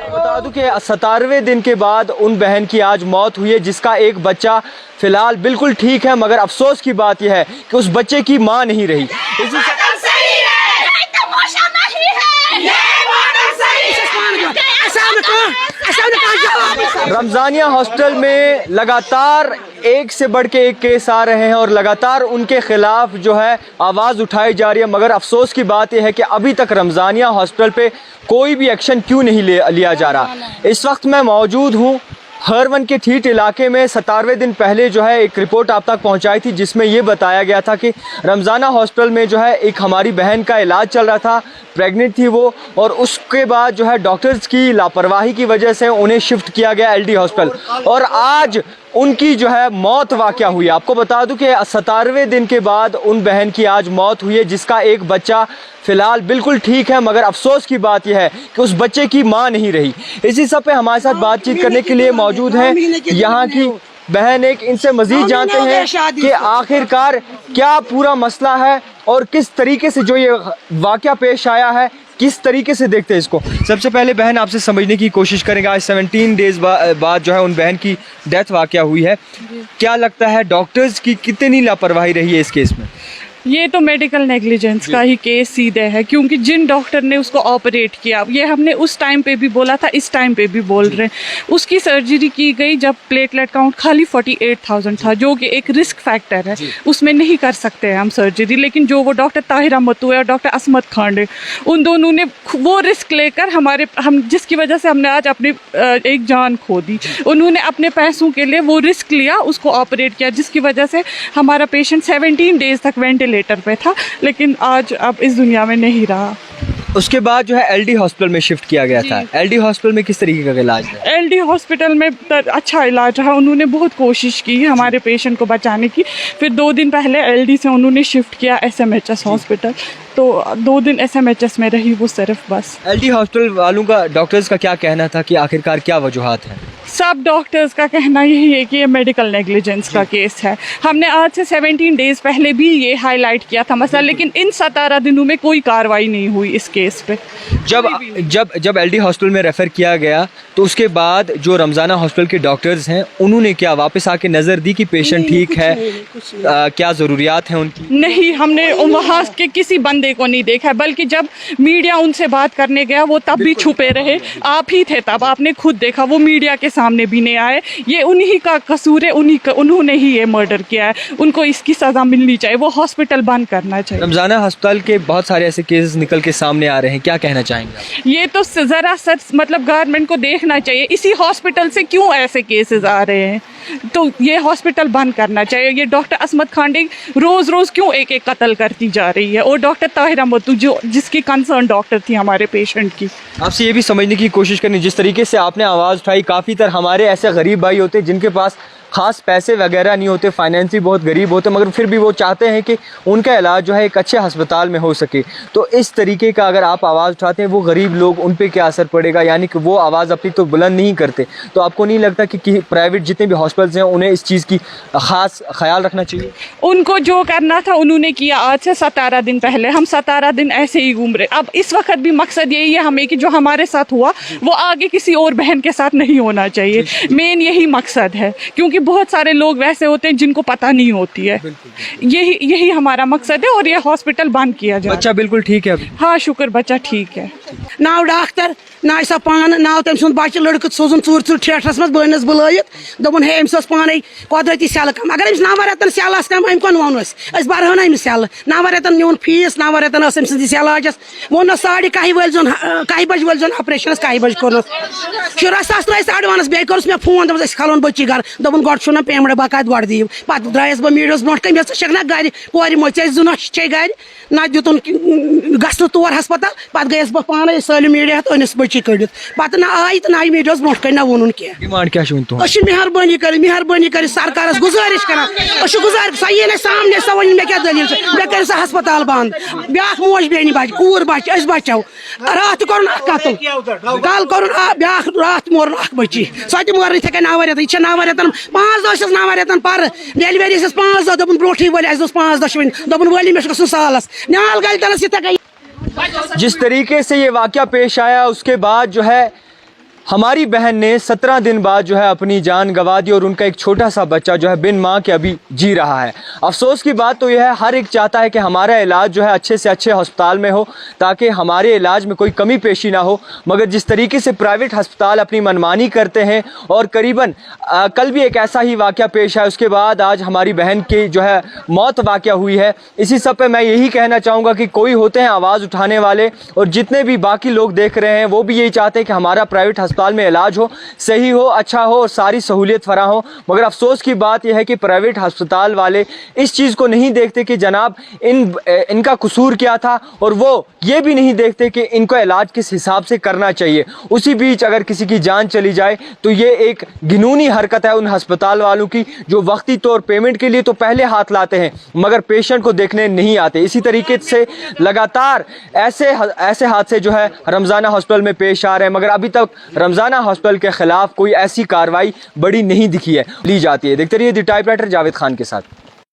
बता दूं कि 17वें दिन के बाद उन बहन की आज मौत हुई है, जिसका एक बच्चा फिलहाल बिल्कुल ठीक है, मगर अफसोस की बात यह है कि उस बच्चे की मां नहीं रही। रमजानिया हॉस्पिटल में लगातार एक से बढ़ के एक केस आ रहे हैं और लगातार उनके खिलाफ जो है आवाज़ उठाई जा रही है, मगर अफसोस की बात यह है कि अभी तक रमजानिया हॉस्पिटल पे कोई भी एक्शन क्यों नहीं लिया जा रहा। इस वक्त मैं मौजूद हूँ हरवन के ठीठ इलाके में। 17वें दिन पहले जो है एक रिपोर्ट आप तक पहुंचाई थी, जिसमें ये बताया गया था कि रमज़ाना हॉस्पिटल में जो है एक हमारी बहन का इलाज चल रहा था, प्रेग्नेंट थी वो, और उसके बाद जो है डॉक्टर्स की लापरवाही की वजह से उन्हें शिफ्ट किया गया एलडी हॉस्पिटल, और आज उनकी जो है मौत वाक़या हुई। आपको बता दूं कि 17वें दिन के बाद उन बहन की आज मौत हुई है, जिसका एक बच्चा फ़िलहाल बिल्कुल ठीक है, मगर अफसोस की बात यह है कि उस बच्चे की मां नहीं रही। इसी सब पे हमारे साथ बातचीत करने के लिए मौजूद हैं यहाँ की बहन, एक इनसे मज़ीद जानते हैं कि आखिरकार क्या पूरा मसला है और किस तरीके से जो ये वाक़या पेश आया है, किस तरीके से देखते हैं इसको। सबसे पहले बहन आपसे समझने की कोशिश करेंगे, आज 17 डेज़ बाद जो है उन बहन की डेथ वाक़या हुई है, क्या लगता है डॉक्टर्स की कितनी लापरवाही रही है इस केस में? ये तो मेडिकल नेग्लिजेंस का ही केस सीधे है, क्योंकि जिन डॉक्टर ने उसको ऑपरेट किया, ये हमने उस टाइम पे भी बोला था, इस टाइम पे भी बोल रहे हैं, उसकी सर्जरी की गई जब प्लेटलेट काउंट खाली 48,000 था, जो कि एक रिस्क फैक्टर है, उसमें नहीं कर सकते हैं हम सर्जरी। लेकिन जो वो डॉक्टर ताहिरा मतू है और डॉक्टर असमत खान है, उन दोनों ने वो रिस्क लेकर हम जिसकी वजह से हमने आज अपनी एक जान खो दी, उन्होंने अपने पैसों के लिए वो रिस्क लिया, उसको ऑपरेट किया, जिसकी वजह से हमारा पेशेंट 17 डेज़ तक वेंटिलेटर पे था, लेकिन आज अब इस दुनिया में नहीं रहा। उसके बाद जो है एलडी हॉस्पिटल में शिफ्ट किया गया था। एलडी हॉस्पिटल में किस तरीके का इलाज है? एलडी हॉस्पिटल में अच्छा इलाज रहा, उन्होंने बहुत कोशिश की हमारे पेशेंट को बचाने की। फिर 2 दिन पहले एलडी से उन्होंने शिफ्ट किया SMHS हॉस्पिटल, तो 2 दिन SMHS में रही वो सिर्फ बस। एलडी हॉस्पिटल वालों का, डॉक्टर्स का क्या कहना था कि आखिरकार क्या वजूहात हैं? सब डॉक्टर्स का कहना यही है कि ये मेडिकल नेग्लिजेंस का केस है। हमने आज से 17 डेज़ पहले भी ये हाईलाइट किया था मसला, लेकिन इन 17 दिनों में कोई कार्रवाई नहीं हुई इस केस पे। जब एलडी हॉस्पिटल में रेफ़र किया गया, तो उसके बाद जो रमज़ाना हॉस्पिटल के डॉक्टर्स हैं उन्होंने क्या वापस आके नज़र दी कि पेशेंट ठीक है, क्या ज़रूरियात हैं उनकी? नहीं, हमने वहाँ के किसी बंदे को नहीं देखा, बल्कि जब मीडिया उनसे बात करने गया वो तब भी छुपे रहे। आप ही थे तब, आपने खुद देखा, वो मीडिया के सामने भी नहीं आए। ये उन्हीं का कसूर है, उन्होंने ही ये मर्डर किया है, उनको इसकी सज़ा मिलनी चाहिए, वो हॉस्पिटल बंद करना चाहिए। रमज़ाना हॉस्पिटल के बहुत सारे ऐसे केसेस निकल के सामने आ रहे हैं, क्या कहना चाहेंगे? ये तो ज़रा सच मतलब गवर्नमेंट को देखना चाहिए, इसी हॉस्पिटल से क्यों ऐसे केसेस आ रहे हैं, तो ये हॉस्पिटल बंद करना चाहिए। ये डॉक्टर असमत खांडे रोज़ रोज़ क्यों एक कत्ल करती जा रही है, और डॉक्टर ताहिरा मतू जिसकी कंसर्न डॉक्टर थी हमारे पेशेंट की। आपसे ये भी समझने की कोशिश करनी, जिस तरीके से आपने आवाज़ उठाई, काफ़ी तरह हमारे ऐसे गरीब भाई होते हैं जिनके पास ख़ास पैसे वगैरह नहीं होते, फाइनेंशियली बहुत गरीब होते, मगर फिर भी वो चाहते हैं कि उनका इलाज जो है एक अच्छे अस्पताल में हो सके। तो इस तरीके का अगर आप आवाज़ उठाते हैं, वो गरीब लोग, उन पे क्या असर पड़ेगा? यानी कि वो आवाज़ अपनी तो बुलंद नहीं करते, तो आपको नहीं लगता कि प्राइवेट जितने भी हॉस्पिटल्स हैं उन्हें इस चीज़ की ख़ास ख्याल रखना चाहिए? उनको जो करना था उन्होंने किया। आज से 17 दिन पहले हम 17 दिन ऐसे ही घूम रहे। अब इस वक्त भी मकसद यही है हमें कि जो हमारे साथ हुआ वो आगे किसी और बहन के साथ नहीं होना चाहिए। मेन यही मकसद है, क्योंकि बहुत सारे लोग वैसे होते हैं जिनको पता नहीं होती है। यही हमारा मकसद है, और ये हॉस्पिटल बंद किया जाए। बच्चा बिल्कुल ठीक है? हाँ, शुक्र, बच्चा ठीक है। नाव डॉक्टर ना सा पान नाव तम सुन बच्चे लड़क सोजन चूर चूर थिएटरस मज बहनस बुलायत दोपन हे अम्स पान कुदरती सेल कम। अगर अम्स 9 रेतन सेल कम अम कन वो बरह ना अम्स सेल 9 रेतन न्यून फीस 9 रेतन अम सद इलाजस वो 12:30 वल 1 बज वल ऑपरेशन 1 बज कोर 17 सास त्रस एडवांस बे कर मे फोन दस खलोन बच्ची घर दोपन गो छुना पेमेंट बकायद गो दिव पे द्रायस बह मीडियस ब्रो कम शक गर कोर मोच जुनश चे गर ना दुन गस तौर हस्पताल पे गयस बह पान साल मीडिया अनिस बच्ची कड़ित पे ना आई तो ना आई मीडियस ब्रो कन ना वोन क्या डिमांड क्या मेहरबानी कर सरकार गुजारिश कर गुजार सा ये सामने सा वन मे क्या दलील मे कर सा हस्पताल बंद ब्या मोज बेनी बच कूर बच बचो रात कर कतल कल कर ब्या रात मोर बच्ची सो मोर थे 9 रेतन 9 रेतन 5 दह 9 रेतन पर डिलीवरी 5 दह दोपन ब्रोठी वल 5 दह दोपन वली मे गसन सालस नाल गल तनस जिस तरीके से ये वाक़या पेश आया उसके बाद जो है हमारी बहन ने 17 दिन बाद जो है अपनी जान गंवा दी और उनका एक छोटा सा बच्चा जो है बिन माँ के अभी जी रहा है। अफसोस की बात तो यह है, हर एक चाहता है कि हमारा इलाज जो है अच्छे से अच्छे अस्पताल में हो ताकि हमारे इलाज में कोई कमी पेशी ना हो, मगर जिस तरीके से प्राइवेट अस्पताल अपनी मनमानी करते हैं और करीबन कल भी एक ऐसा ही वाक़या पेश आया, उसके बाद आज हमारी बहन की जो है मौत वाक़या हुई है। इसी सब पे मैं यही कहना चाहूँगा कि कोई होते हैं आवाज़ उठाने वाले और जितने भी बाकी लोग देख रहे हैं वो भी यही चाहते हैं कि हमारा प्राइवेट अस्पताल में इलाज हो, सही हो, अच्छा हो और सारी सहूलियत फराहम हो। मगर अफसोस की बात यह है कि प्राइवेट अस्पताल वाले इस चीज़ को नहीं देखते कि जनाब इनका कसूर क्या था और वो ये भी नहीं देखते कि इनको इलाज किस हिसाब से करना चाहिए। उसी बीच अगर किसी की जान चली जाए तो ये एक घिनौनी हरकत है उन अस्पताल वालों की जो वक्ती तौर पेमेंट के लिए तो पहले हाथ लाते हैं मगर पेशेंट को देखने नहीं आते। इसी तरीके से लगातार ऐसे हादसे जो है रमज़ाना हॉस्पिटल में पेश आ रहे हैं, मगर अभी तक रमज़ाना हॉस्पिटल के खिलाफ कोई ऐसी कार्रवाई बड़ी नहीं दिखी है ली जाती है। देखते रहिए द टाइपराइटर जावेद खान के साथ।